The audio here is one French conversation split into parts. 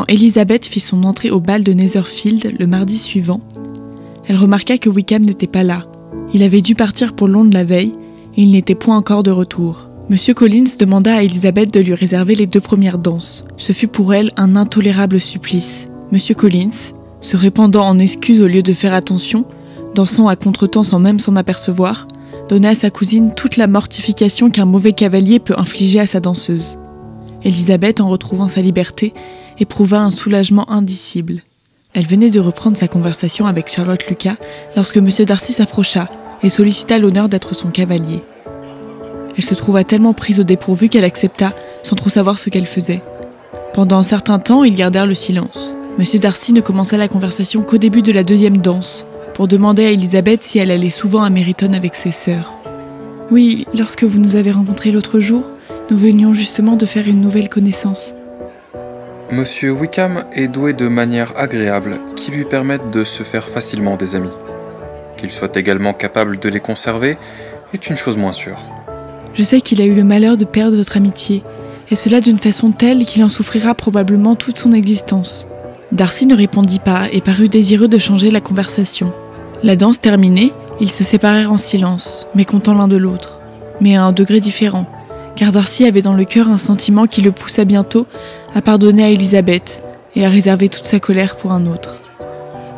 Elizabeth fit son entrée au bal de Netherfield le mardi suivant, elle remarqua que Wickham n'était pas là. Il avait dû partir pour Londres la veille et il n'était point encore de retour. Monsieur Collins demanda à Elizabeth de lui réserver les 2 premières danses. Ce fut pour elle un intolérable supplice. Monsieur Collins, se répandant en excuses au lieu de faire attention, dansant à contretemps sans même s'en apercevoir, donna à sa cousine toute la mortification qu'un mauvais cavalier peut infliger à sa danseuse. Elizabeth, en retrouvant sa liberté, éprouva un soulagement indicible. Elle venait de reprendre sa conversation avec Charlotte Lucas lorsque M. Darcy s'approcha et sollicita l'honneur d'être son cavalier. Elle se trouva tellement prise au dépourvu qu'elle accepta, sans trop savoir ce qu'elle faisait. Pendant un certain temps, ils gardèrent le silence. M. Darcy ne commença la conversation qu'au début de la 2e danse, pour demander à Elizabeth si elle allait souvent à Meryton avec ses sœurs. « Oui, lorsque vous nous avez rencontrés l'autre jour, nous venions justement de faire une nouvelle connaissance. » Monsieur Wickham est doué de manières agréables qui lui permettent de se faire facilement des amis. Qu'il soit également capable de les conserver est une chose moins sûre. Je sais qu'il a eu le malheur de perdre votre amitié, et cela d'une façon telle qu'il en souffrira probablement toute son existence. Darcy ne répondit pas et parut désireux de changer la conversation. La danse terminée, ils se séparèrent en silence, mécontents l'un de l'autre, mais à un degré différent, car Darcy avait dans le cœur un sentiment qui le poussa bientôt à pardonner à Elizabeth et à réserver toute sa colère pour un autre.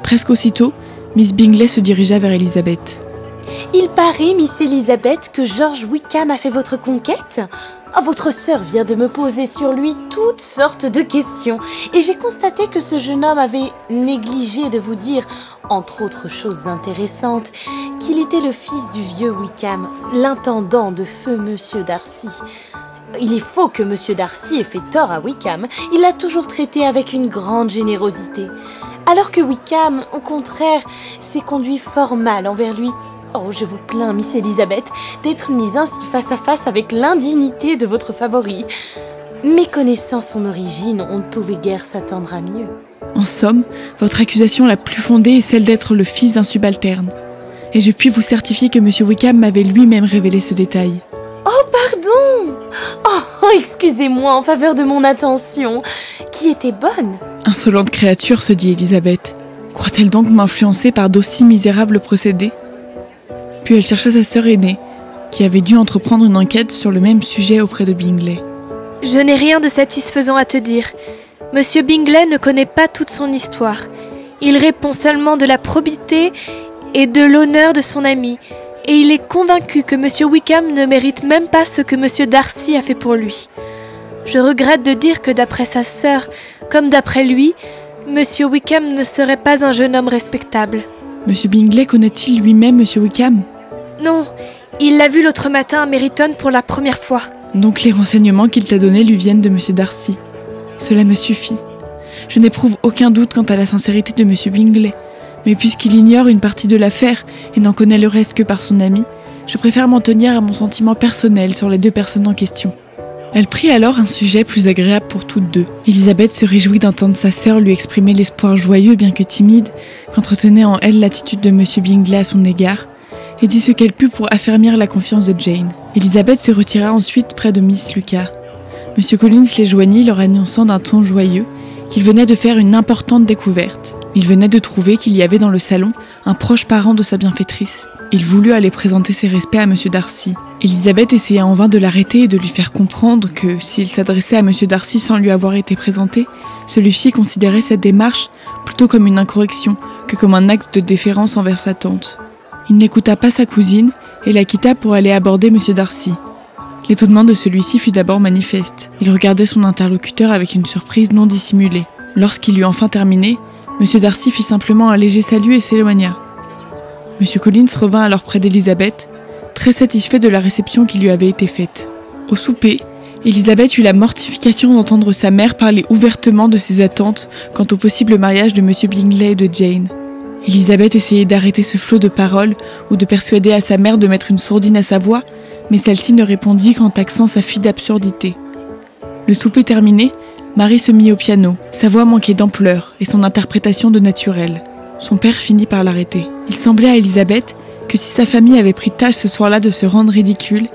Presque aussitôt, Miss Bingley se dirigea vers Elizabeth. « Il paraît, Miss Elizabeth, que George Wickham a fait votre conquête ? Votre sœur vient de me poser sur lui toutes sortes de questions et j'ai constaté que ce jeune homme avait négligé de vous dire, entre autres choses intéressantes, qu'il était le fils du vieux Wickham, l'intendant de feu Monsieur Darcy. Il est faux que Monsieur Darcy ait fait tort à Wickham, il l'a toujours traité avec une grande générosité, alors que Wickham, au contraire, s'est conduit fort mal envers lui. Oh, je vous plains, Miss Elizabeth, d'être mise ainsi face à face avec l'indignité de votre favori. Méconnaissant son origine, on ne pouvait guère s'attendre à mieux. En somme, votre accusation la plus fondée est celle d'être le fils d'un subalterne. Et je puis vous certifier que M. Wickham m'avait lui-même révélé ce détail. Oh, pardon! Oh, excusez-moi en faveur de mon attention, qui était bonne. Insolente créature, se dit Elizabeth. Croit-elle donc m'influencer par d'aussi misérables procédés ? Puis elle chercha sa sœur aînée, qui avait dû entreprendre une enquête sur le même sujet auprès de Bingley. « Je n'ai rien de satisfaisant à te dire. Monsieur Bingley ne connaît pas toute son histoire. Il répond seulement de la probité et de l'honneur de son ami, et il est convaincu que Monsieur Wickham ne mérite même pas ce que Monsieur Darcy a fait pour lui. Je regrette de dire que d'après sa sœur, comme d'après lui, Monsieur Wickham ne serait pas un jeune homme respectable. » Monsieur Bingley connaît-il lui-même Monsieur Wickham ? Non, il l'a vu l'autre matin à Meryton pour la première fois. Donc les renseignements qu'il t'a donnés lui viennent de Monsieur Darcy. Cela me suffit. Je n'éprouve aucun doute quant à la sincérité de Monsieur Bingley, mais puisqu'il ignore une partie de l'affaire et n'en connaît le reste que par son ami, je préfère m'en tenir à mon sentiment personnel sur les 2 personnes en question. Elle prit alors un sujet plus agréable pour toutes 2. Elizabeth se réjouit d'entendre sa sœur lui exprimer l'espoir joyeux, bien que timide, qu'entretenait en elle l'attitude de M. Bingley à son égard, et dit ce qu'elle put pour affermir la confiance de Jane. Elizabeth se retira ensuite près de Miss Lucas. M. Collins les joignit, leur annonçant d'un ton joyeux qu'il venait de faire une importante découverte. Il venait de trouver qu'il y avait dans le salon un proche parent de sa bienfaitrice. Il voulut aller présenter ses respects à M. Darcy. Elisabeth essaya en vain de l'arrêter et de lui faire comprendre que, s'il s'adressait à M. Darcy sans lui avoir été présenté, celui-ci considérait cette démarche plutôt comme une incorrection que comme un acte de déférence envers sa tante. Il n'écouta pas sa cousine et la quitta pour aller aborder M. Darcy. L'étonnement de celui-ci fut d'abord manifeste. Il regardait son interlocuteur avec une surprise non dissimulée. Lorsqu'il eut enfin terminé, M. Darcy fit simplement un léger salut et s'éloigna. M. Collins revint alors près d'Elisabeth, très satisfait de la réception qui lui avait été faite. Au souper, Elisabeth eut la mortification d'entendre sa mère parler ouvertement de ses attentes quant au possible mariage de M. Bingley et de Jane. Elisabeth essayait d'arrêter ce flot de paroles ou de persuader à sa mère de mettre une sourdine à sa voix, mais celle-ci ne répondit qu'en taxant sa fille d'absurdité. Le souper terminé, Marie se mit au piano. Sa voix manquait d'ampleur et son interprétation de naturelle. Son père finit par l'arrêter. Il semblait à Elisabeth que si sa famille avait pris tâche ce soir-là de se rendre ridicule,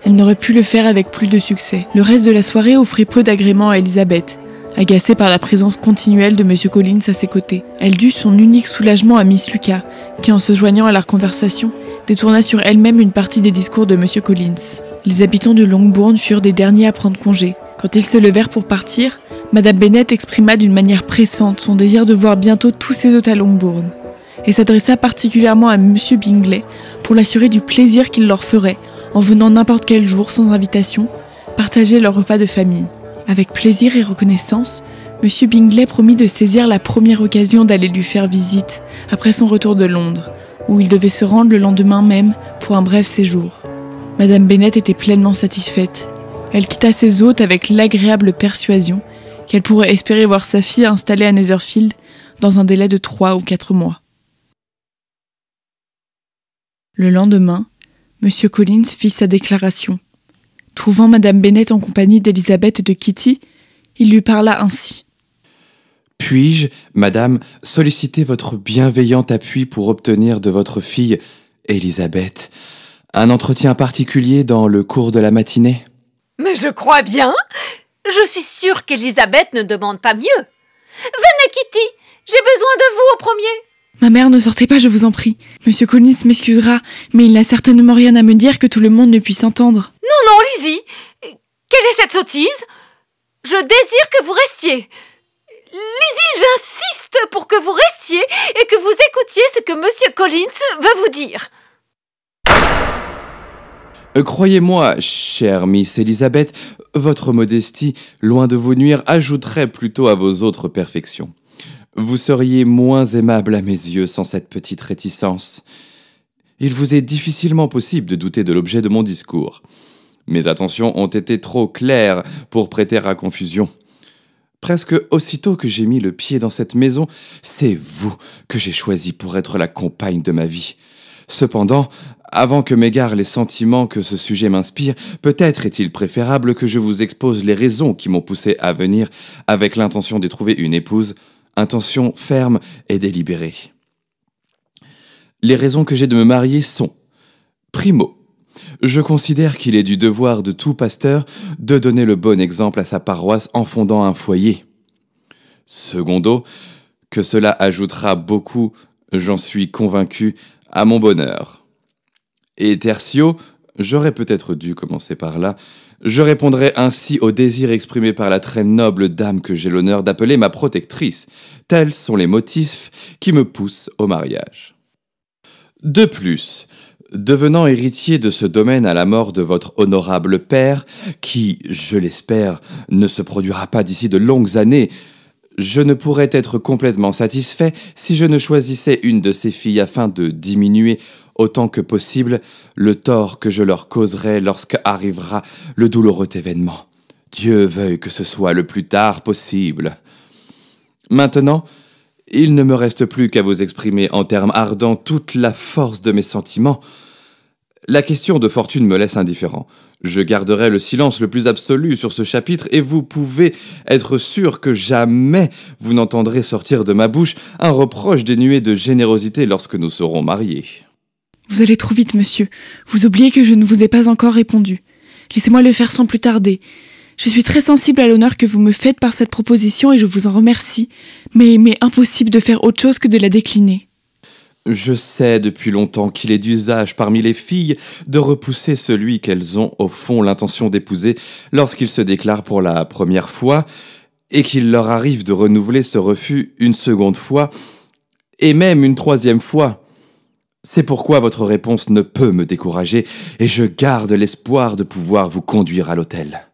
elle n'aurait pu le faire avec plus de succès. Le reste de la soirée offrit peu d'agréments à Elisabeth, agacée par la présence continuelle de M. Collins à ses côtés. Elle dut son unique soulagement à Miss Lucas, qui en se joignant à leur conversation, détourna sur elle-même une partie des discours de M. Collins. Les habitants de Longbourn furent des derniers à prendre congé. Quand ils se levèrent pour partir, Madame Bennet exprima d'une manière pressante son désir de voir bientôt tous ses hôtes à Longbourn, et s'adressa particulièrement à M. Bingley pour l'assurer du plaisir qu'il leur ferait, en venant n'importe quel jour sans invitation, partager leur repas de famille. Avec plaisir et reconnaissance, M. Bingley promit de saisir la première occasion d'aller lui faire visite après son retour de Londres, où il devait se rendre le lendemain même pour un bref séjour. Madame Bennet était pleinement satisfaite. Elle quitta ses hôtes avec l'agréable persuasion qu'elle pourrait espérer voir sa fille installée à Netherfield dans un délai de 3 ou 4 mois. Le lendemain, M. Collins fit sa déclaration. Trouvant Madame Bennet en compagnie d'Elisabeth et de Kitty, il lui parla ainsi. « Puis-je, madame, solliciter votre bienveillant appui pour obtenir de votre fille, Elisabeth, un entretien particulier dans le cours de la matinée ?» Mais je crois bien. Je suis sûre qu'Elisabeth ne demande pas mieux. Venez, Kitty, j'ai besoin de vous au premier. Ma mère, ne sortez pas, je vous en prie. Monsieur Collins m'excusera, mais il n'a certainement rien à me dire que tout le monde ne puisse entendre. Non, Lizzie. Quelle est cette sottise? Je désire que vous restiez. Lizzie, j'insiste pour que vous restiez et que vous écoutiez ce que Monsieur Collins veut vous dire. Croyez-moi, chère Miss Elisabeth, votre modestie, loin de vous nuire, ajouterait plutôt à vos autres perfections. Vous seriez moins aimable à mes yeux sans cette petite réticence. Il vous est difficilement possible de douter de l'objet de mon discours. Mes attentions ont été trop claires pour prêter à confusion. Presque aussitôt que j'ai mis le pied dans cette maison, c'est vous que j'ai choisi pour être la compagne de ma vie. Cependant, avant que m'égarent les sentiments que ce sujet m'inspire, peut-être est-il préférable que je vous expose les raisons qui m'ont poussé à venir avec l'intention d'y trouver une épouse, intention ferme et délibérée. Les raisons que j'ai de me marier sont: primo, je considère qu'il est du devoir de tout pasteur de donner le bon exemple à sa paroisse en fondant un foyer. Secondo, que cela ajoutera beaucoup, j'en suis convaincu, à mon bonheur. Et tertio, j'aurais peut-être dû commencer par là, je répondrai ainsi au désir exprimé par la très noble dame que j'ai l'honneur d'appeler ma protectrice. Tels sont les motifs qui me poussent au mariage. De plus, devenant héritier de ce domaine à la mort de votre honorable père, qui, je l'espère, ne se produira pas d'ici de longues années, je ne pourrais être complètement satisfait si je ne choisissais une de ses filles afin de diminuer autant que possible le tort que je leur causerai lorsque arrivera le douloureux événement. Dieu veuille que ce soit le plus tard possible. Maintenant, il ne me reste plus qu'à vous exprimer en termes ardents toute la force de mes sentiments. La question de fortune me laisse indifférent. Je garderai le silence le plus absolu sur ce chapitre et vous pouvez être sûr que jamais vous n'entendrez sortir de ma bouche un reproche dénué de générosité lorsque nous serons mariés. Vous allez trop vite, monsieur. Vous oubliez que je ne vous ai pas encore répondu. Laissez-moi le faire sans plus tarder. Je suis très sensible à l'honneur que vous me faites par cette proposition et je vous en remercie, mais impossible de faire autre chose que de la décliner. Je sais depuis longtemps qu'il est d'usage parmi les filles de repousser celui qu'elles ont au fond l'intention d'épouser lorsqu'il se déclare pour la première fois et qu'il leur arrive de renouveler ce refus une seconde fois et même une troisième fois. C'est pourquoi votre réponse ne peut me décourager et je garde l'espoir de pouvoir vous conduire à l'hôtel.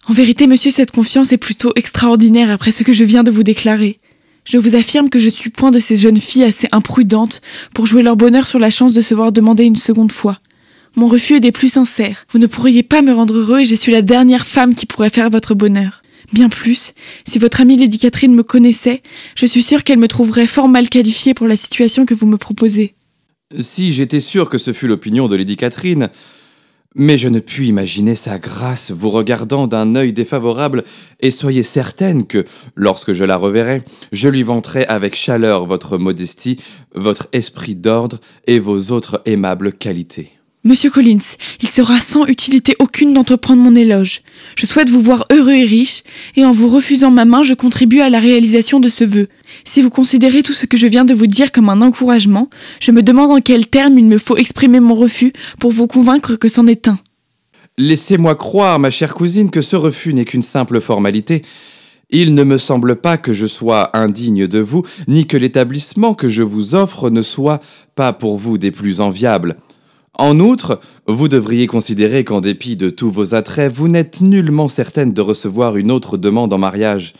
En vérité, monsieur, cette confiance est plutôt extraordinaire après ce que je viens de vous déclarer. Je vous affirme que je suis point de ces jeunes filles assez imprudentes pour jouer leur bonheur sur la chance de se voir demander une seconde fois. Mon refus est des plus sincères. Vous ne pourriez pas me rendre heureux et je suis la dernière femme qui pourrait faire votre bonheur. Bien plus, si votre amie Lady Catherine me connaissait, je suis sûre qu'elle me trouverait fort mal qualifiée pour la situation que vous me proposez. Si j'étais sûr que ce fût l'opinion de Lady Catherine, mais je ne puis imaginer sa grâce vous regardant d'un œil défavorable, et soyez certaine que, lorsque je la reverrai, je lui vanterai avec chaleur votre modestie, votre esprit d'ordre et vos autres aimables qualités. Monsieur Collins, il sera sans utilité aucune d'entreprendre mon éloge. Je souhaite vous voir heureux et riche, et en vous refusant ma main, je contribue à la réalisation de ce vœu. Si vous considérez tout ce que je viens de vous dire comme un encouragement, je me demande en quels termes il me faut exprimer mon refus pour vous convaincre que c'en est un. Laissez-moi croire, ma chère cousine, que ce refus n'est qu'une simple formalité. Il ne me semble pas que je sois indigne de vous, ni que l'établissement que je vous offre ne soit pas pour vous des plus enviables. En outre, vous devriez considérer qu'en dépit de tous vos attraits, vous n'êtes nullement certaine de recevoir une autre demande en mariage.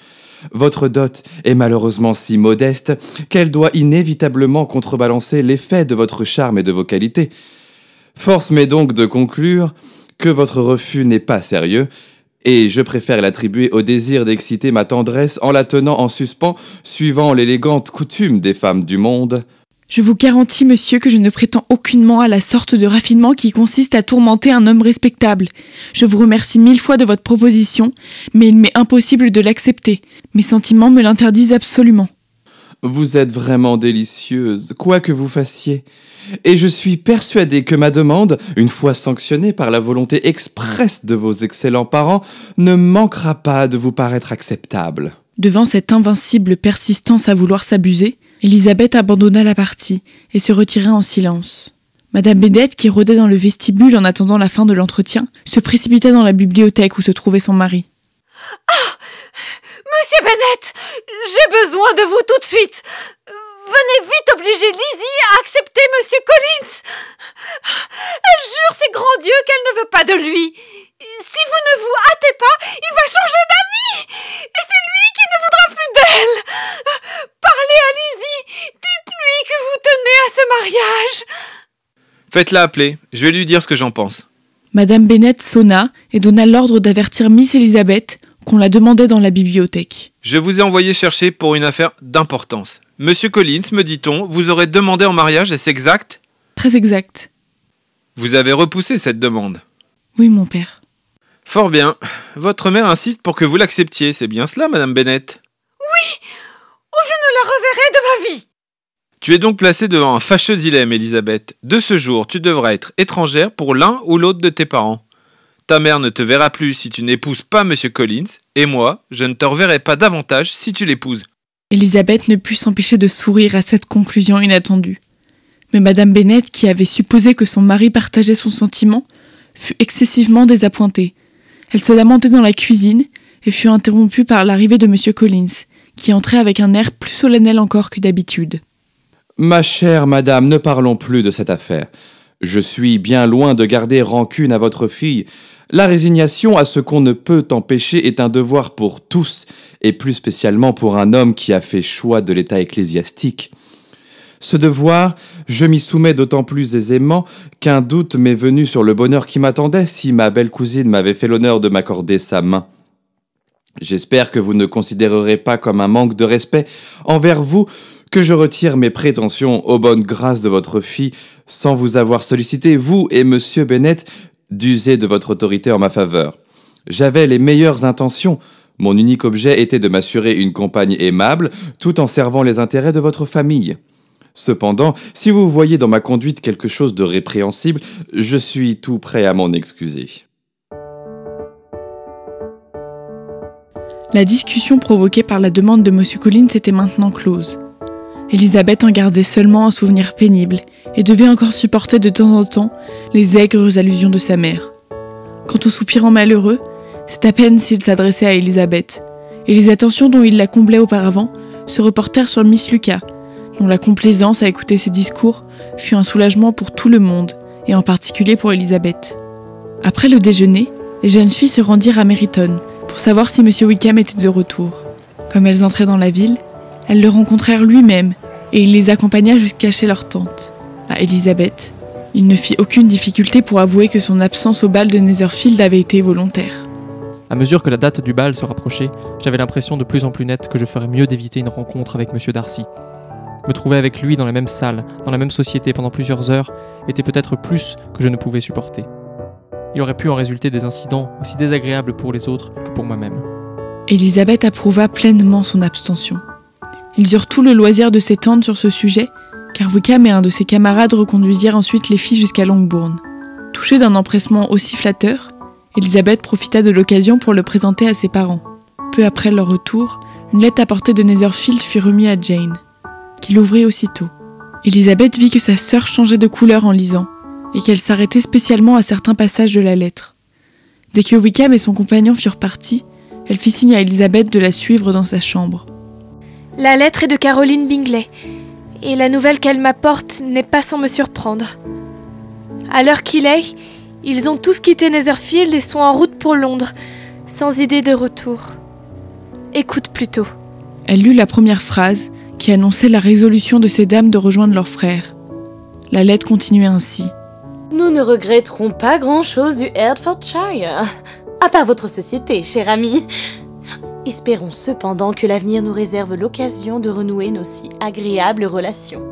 Votre dot est malheureusement si modeste qu'elle doit inévitablement contrebalancer l'effet de votre charme et de vos qualités. Force m'est donc de conclure que votre refus n'est pas sérieux, et je préfère l'attribuer au désir d'exciter ma tendresse en la tenant en suspens, suivant l'élégante coutume des femmes du monde. Je vous garantis, monsieur, que je ne prétends aucunement à la sorte de raffinement qui consiste à tourmenter un homme respectable. Je vous remercie 1000 fois de votre proposition, mais il m'est impossible de l'accepter. Mes sentiments me l'interdisent absolument. Vous êtes vraiment délicieuse, quoi que vous fassiez. Et je suis persuadé que ma demande, une fois sanctionnée par la volonté expresse de vos excellents parents, ne manquera pas de vous paraître acceptable. Devant cette invincible persistance à vouloir s'abuser, Elisabeth abandonna la partie et se retira en silence. Madame Bennet, qui rôdait dans le vestibule en attendant la fin de l'entretien, se précipita dans la bibliothèque où se trouvait son mari. « Ah, Monsieur Bennet, j'ai besoin de vous tout de suite. Venez vite obliger Lizzie à accepter Monsieur Collins. Elle jure ses grands dieux qu'elle ne veut pas de lui. Si vous ne vous hâtez pas, il va changer d'avis. Et c'est lui qui ne voudra plus d'elle. Parlez à Lizzie, dites-lui que vous tenez à ce mariage. » Faites-la appeler, je vais lui dire ce que j'en pense. Madame Bennet sonna et donna l'ordre d'avertir Miss Elisabeth qu'on la demandait dans la bibliothèque. Je vous ai envoyé chercher pour une affaire d'importance. Monsieur Collins, me dit-on, vous aurez demandé en mariage, est-ce exact ? Très exact. Vous avez repoussé cette demande. Oui, mon père. Fort bien. Votre mère insiste pour que vous l'acceptiez, c'est bien cela, Madame Bennet ? Oui, ou je ne la reverrai de ma vie. Tu es donc placée devant un fâcheux dilemme, Elisabeth. De ce jour, tu devras être étrangère pour l'un ou l'autre de tes parents. Ta mère ne te verra plus si tu n'épouses pas Monsieur Collins, et moi, je ne te reverrai pas davantage si tu l'épouses. Elisabeth ne put s'empêcher de sourire à cette conclusion inattendue. Mais Madame Bennet, qui avait supposé que son mari partageait son sentiment, fut excessivement désappointée. Elle se lamentait dans la cuisine et fut interrompue par l'arrivée de Monsieur Collins, qui entrait avec un air plus solennel encore que d'habitude. « Ma chère madame, ne parlons plus de cette affaire. Je suis bien loin de garder rancune à votre fille. La résignation à ce qu'on ne peut empêcher est un devoir pour tous, et plus spécialement pour un homme qui a fait choix de l'état ecclésiastique. Ce devoir, je m'y soumets d'autant plus aisément qu'un doute m'est venu sur le bonheur qui m'attendait si ma belle cousine m'avait fait l'honneur de m'accorder sa main. J'espère que vous ne considérerez pas comme un manque de respect envers vous que je retire mes prétentions aux bonnes grâces de votre fille sans vous avoir sollicité, vous et Monsieur Bennet, d'user de votre autorité en ma faveur. J'avais les meilleures intentions. Mon unique objet était de m'assurer une compagne aimable, tout en servant les intérêts de votre famille. Cependant, si vous voyez dans ma conduite quelque chose de répréhensible, je suis tout prêt à m'en excuser. » La discussion provoquée par la demande de Monsieur Collins était maintenant close. Elisabeth en gardait seulement un souvenir pénible et devait encore supporter de temps en temps les aigres allusions de sa mère. Quant au soupirant malheureux, c'est à peine s'il s'adressait à Elisabeth, et les attentions dont il la comblait auparavant se reportèrent sur Miss Lucas, dont la complaisance à écouter ses discours fut un soulagement pour tout le monde, et en particulier pour Elisabeth. Après le déjeuner, les jeunes filles se rendirent à Meryton pour savoir si M. Wickham était de retour. Comme elles entraient dans la ville, elles le rencontrèrent lui-même, et il les accompagna jusqu'à chez leur tante. À Elisabeth, il ne fit aucune difficulté pour avouer que son absence au bal de Netherfield avait été volontaire. À mesure que la date du bal se rapprochait, j'avais l'impression de plus en plus nette que je ferais mieux d'éviter une rencontre avec M. Darcy. Me trouver avec lui dans la même salle, dans la même société pendant plusieurs heures, était peut-être plus que je ne pouvais supporter. Il aurait pu en résulter des incidents aussi désagréables pour les autres que pour moi-même. Elisabeth approuva pleinement son abstention. Ils eurent tout le loisir de s'étendre sur ce sujet, car Wickham et un de ses camarades reconduisirent ensuite les filles jusqu'à Longbourn. Touchée d'un empressement aussi flatteur, Elisabeth profita de l'occasion pour le présenter à ses parents. Peu après leur retour, une lettre apportée de Netherfield fut remise à Jane, qui l'ouvrit aussitôt. Elisabeth vit que sa sœur changeait de couleur en lisant, et qu'elle s'arrêtait spécialement à certains passages de la lettre. Dès que Wickham et son compagnon furent partis, elle fit signe à Elisabeth de la suivre dans sa chambre. La lettre est de Caroline Bingley, et la nouvelle qu'elle m'apporte n'est pas sans me surprendre. À l'heure qu'il est, ils ont tous quitté Netherfield et sont en route pour Londres, sans idée de retour. Écoute plutôt. Elle lut la première phrase, qui annonçait la résolution de ces dames de rejoindre leur frère. La lettre continuait ainsi. Nous ne regretterons pas grand-chose du Hertfordshire, à part votre société, cher ami. Espérons cependant que l'avenir nous réserve l'occasion de renouer nos si agréables relations.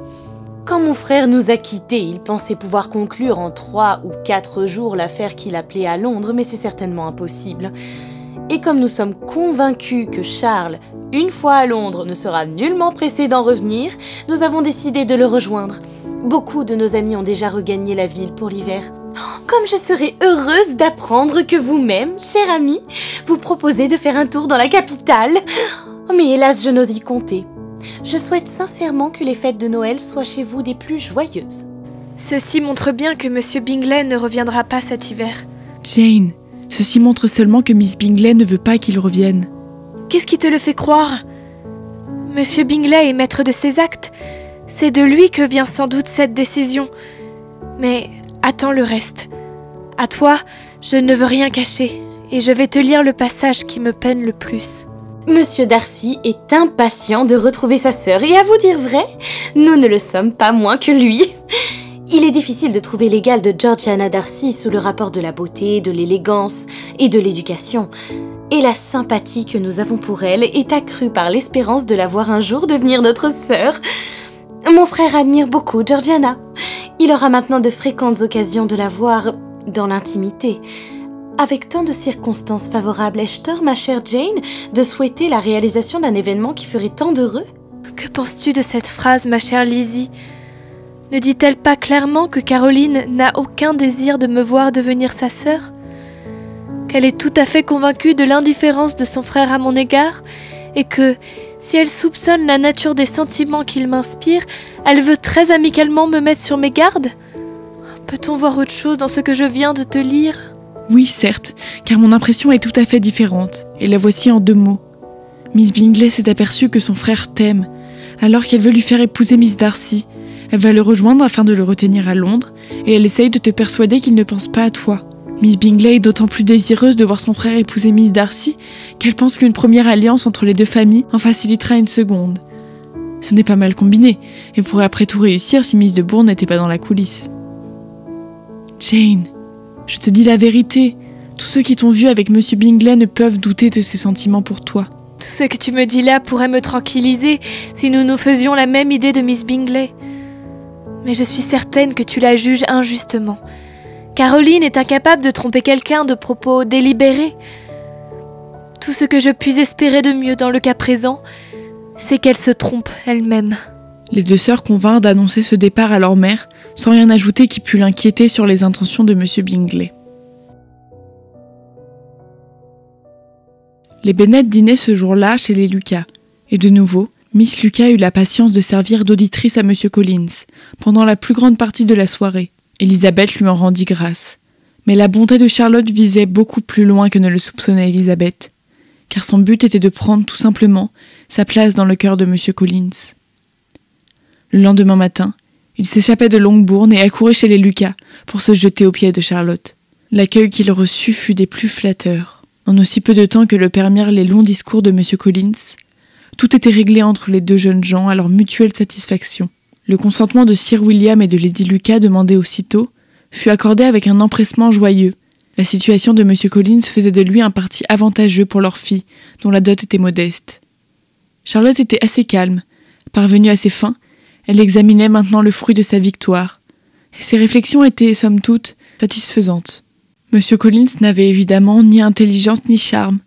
Quand mon frère nous a quittés, il pensait pouvoir conclure en 3 ou 4 jours l'affaire qu'il appelait à Londres, mais c'est certainement impossible. Et comme nous sommes convaincus que Charles, une fois à Londres, ne sera nullement pressé d'en revenir, nous avons décidé de le rejoindre. Beaucoup de nos amis ont déjà regagné la ville pour l'hiver. Comme je serais heureuse d'apprendre que vous-même, cher ami, vous proposez de faire un tour dans la capitale. Mais hélas, je n'ose y compter. Je souhaite sincèrement que les fêtes de Noël soient chez vous des plus joyeuses. Ceci montre bien que Monsieur Bingley ne reviendra pas cet hiver. Jane, ceci montre seulement que Miss Bingley ne veut pas qu'il revienne. Qu'est-ce qui te le fait croire? Monsieur Bingley est maître de ses actes. C'est de lui que vient sans doute cette décision. Mais attends le reste. À toi, je ne veux rien cacher, et je vais te lire le passage qui me peine le plus. Monsieur Darcy est impatient de retrouver sa sœur, et à vous dire vrai, nous ne le sommes pas moins que lui. Il est difficile de trouver l'égal de Georgiana Darcy sous le rapport de la beauté, de l'élégance et de l'éducation. Et la sympathie que nous avons pour elle est accrue par l'espérance de la voir un jour devenir notre sœur. Mon frère admire beaucoup Georgiana. Il aura maintenant de fréquentes occasions de la voir dans l'intimité. Avec tant de circonstances favorables, ai-je tort, ma chère Jane, de souhaiter la réalisation d'un événement qui ferait tant d'heureux? Que penses-tu de cette phrase, ma chère Lizzie? Ne dit-elle pas clairement que Caroline n'a aucun désir de me voir devenir sa sœur? Qu'elle est tout à fait convaincue de l'indifférence de son frère à mon égard, et que, si elle soupçonne la nature des sentiments qu'il m'inspire, elle veut très amicalement me mettre sur mes gardes? Peut-on voir autre chose dans ce que je viens de te lire? Oui, certes, car mon impression est tout à fait différente, et la voici en 2 mots. Miss Bingley s'est aperçue que son frère t'aime, alors qu'elle veut lui faire épouser Miss Darcy. Elle va le rejoindre afin de le retenir à Londres, et elle essaye de te persuader qu'il ne pense pas à toi. Miss Bingley est d'autant plus désireuse de voir son frère épouser Miss Darcy qu'elle pense qu'une première alliance entre les 2 familles en facilitera une seconde. Ce n'est pas mal combiné, et pourrait après tout réussir si Miss de Bourne n'était pas dans la coulisse. Jane, je te dis la vérité, tous ceux qui t'ont vu avec Monsieur Bingley ne peuvent douter de ses sentiments pour toi. Tout ce que tu me dis là pourrait me tranquilliser si nous nous faisions la même idée de Miss Bingley. Mais je suis certaine que tu la juges injustement. Caroline est incapable de tromper quelqu'un de propos délibérés. Tout ce que je puis espérer de mieux dans le cas présent, c'est qu'elle se trompe elle-même. Les 2 sœurs convinrent d'annoncer ce départ à leur mère, sans rien ajouter qui pût l'inquiéter sur les intentions de Monsieur Bingley. Les Bennet dînaient ce jour-là chez les Lucas, et de nouveau, Miss Lucas eut la patience de servir d'auditrice à Monsieur Collins, pendant la plus grande partie de la soirée. Elisabeth lui en rendit grâce. Mais la bonté de Charlotte visait beaucoup plus loin que ne le soupçonnait Elisabeth, car son but était de prendre tout simplement sa place dans le cœur de Monsieur Collins. Le lendemain matin, il s'échappait de Longbourn et accourait chez les Lucas pour se jeter aux pieds de Charlotte. L'accueil qu'il reçut fut des plus flatteurs. En aussi peu de temps que le permirent les longs discours de Monsieur Collins, tout était réglé entre les 2 jeunes gens à leur mutuelle satisfaction. Le consentement de Sir William et de Lady Lucas demandé aussitôt fut accordé avec un empressement joyeux. La situation de Monsieur Collins faisait de lui un parti avantageux pour leur fille, dont la dot était modeste. Charlotte était assez calme. Parvenue à ses fins, elle examinait maintenant le fruit de sa victoire, et ses réflexions étaient, somme toute, satisfaisantes. Monsieur Collins n'avait évidemment ni intelligence ni charme.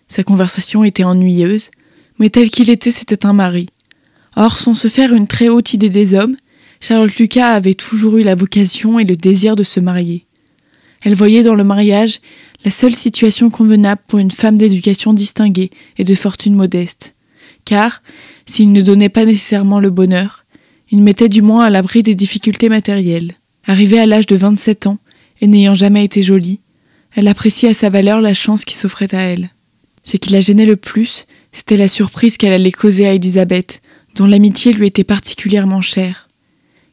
Sa conversation était ennuyeuse, mais tel qu'il était, c'était un mari. Or, sans se faire une très haute idée des hommes, Charlotte Lucas avait toujours eu la vocation et le désir de se marier. Elle voyait dans le mariage la seule situation convenable pour une femme d'éducation distinguée et de fortune modeste. Car, s'il ne donnait pas nécessairement le bonheur, il mettait du moins à l'abri des difficultés matérielles. Arrivée à l'âge de 27 ans, et n'ayant jamais été jolie, elle appréciait à sa valeur la chance qui s'offrait à elle. Ce qui la gênait le plus, c'était la surprise qu'elle allait causer à Elisabeth, dont l'amitié lui était particulièrement chère.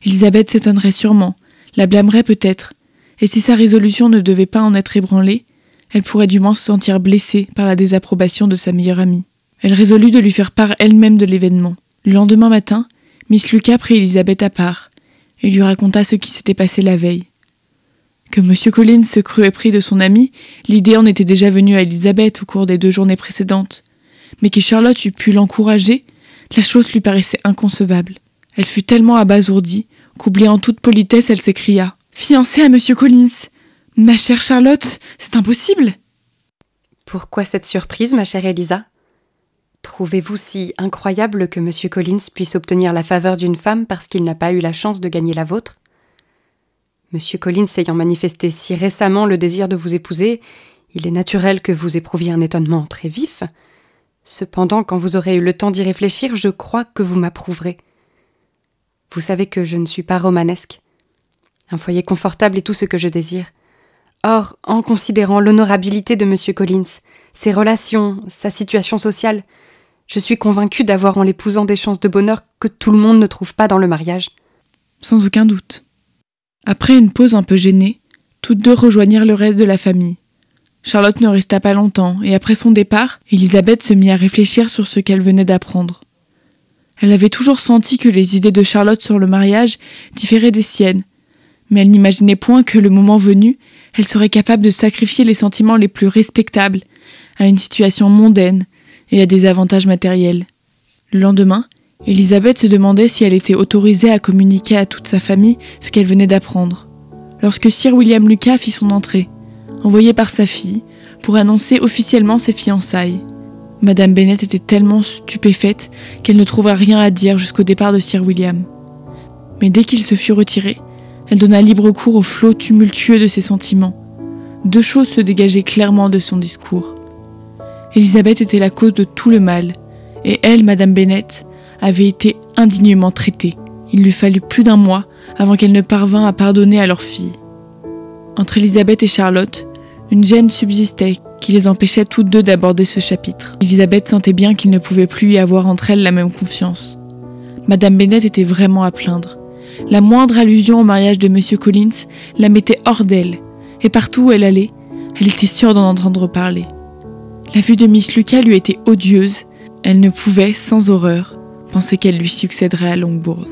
Elisabeth s'étonnerait sûrement, la blâmerait peut-être, et si sa résolution ne devait pas en être ébranlée, elle pourrait du moins se sentir blessée par la désapprobation de sa meilleure amie. Elle résolut de lui faire part elle-même de l'événement. Le lendemain matin, Miss Lucas prit Elisabeth à part et lui raconta ce qui s'était passé la veille. Que M. Collins se crut épris de son amie, l'idée en était déjà venue à Elisabeth au cours des 2 journées précédentes. Mais que Charlotte eût pu l'encourager, la chose lui paraissait inconcevable. Elle fut tellement abasourdie qu'oubliant toute politesse, elle s'écria « Fiancée à M. Collins ! Ma chère Charlotte, c'est impossible !» Pourquoi cette surprise, ma chère Elisa ? Trouvez-vous si incroyable que M. Collins puisse obtenir la faveur d'une femme parce qu'il n'a pas eu la chance de gagner la vôtre ? M. Collins ayant manifesté si récemment le désir de vous épouser, il est naturel que vous éprouviez un étonnement très vif. Cependant, quand vous aurez eu le temps d'y réfléchir, je crois que vous m'approuverez. Vous savez que je ne suis pas romanesque. Un foyer confortable est tout ce que je désire. Or, en considérant l'honorabilité de M. Collins, ses relations, sa situation sociale, je suis convaincue d'avoir en l'épousant des chances de bonheur que tout le monde ne trouve pas dans le mariage. Sans aucun doute. Après une pause un peu gênée, toutes deux rejoignirent le reste de la famille. Charlotte ne resta pas longtemps, et après son départ, Elisabeth se mit à réfléchir sur ce qu'elle venait d'apprendre. Elle avait toujours senti que les idées de Charlotte sur le mariage différaient des siennes, mais elle n'imaginait point que, le moment venu, elle serait capable de sacrifier les sentiments les plus respectables à une situation mondaine et à des avantages matériels. Le lendemain, Elisabeth se demandait si elle était autorisée à communiquer à toute sa famille ce qu'elle venait d'apprendre. Lorsque Sir William Lucas fit son entrée, envoyé par sa fille, pour annoncer officiellement ses fiançailles. Madame Bennet était tellement stupéfaite qu'elle ne trouva rien à dire jusqu'au départ de Sir William. Mais dès qu'il se fut retiré, elle donna libre cours au flot tumultueux de ses sentiments. 2 choses se dégageaient clairement de son discours. Elisabeth était la cause de tout le mal, et elle, Madame Bennet, avait été indignement traitée. Il lui fallut plus d'1 mois avant qu'elle ne parvint à pardonner à leur fille. Entre Elisabeth et Charlotte, une gêne subsistait qui les empêchait toutes deux d'aborder ce chapitre. Elisabeth sentait bien qu'il ne pouvait plus y avoir entre elles la même confiance. Madame Bennet était vraiment à plaindre. La moindre allusion au mariage de M. Collins la mettait hors d'elle, et partout où elle allait, elle était sûre d'en entendre parler. La vue de Miss Lucas lui était odieuse. Elle ne pouvait, sans horreur, penser qu'elle lui succéderait à Longbourn.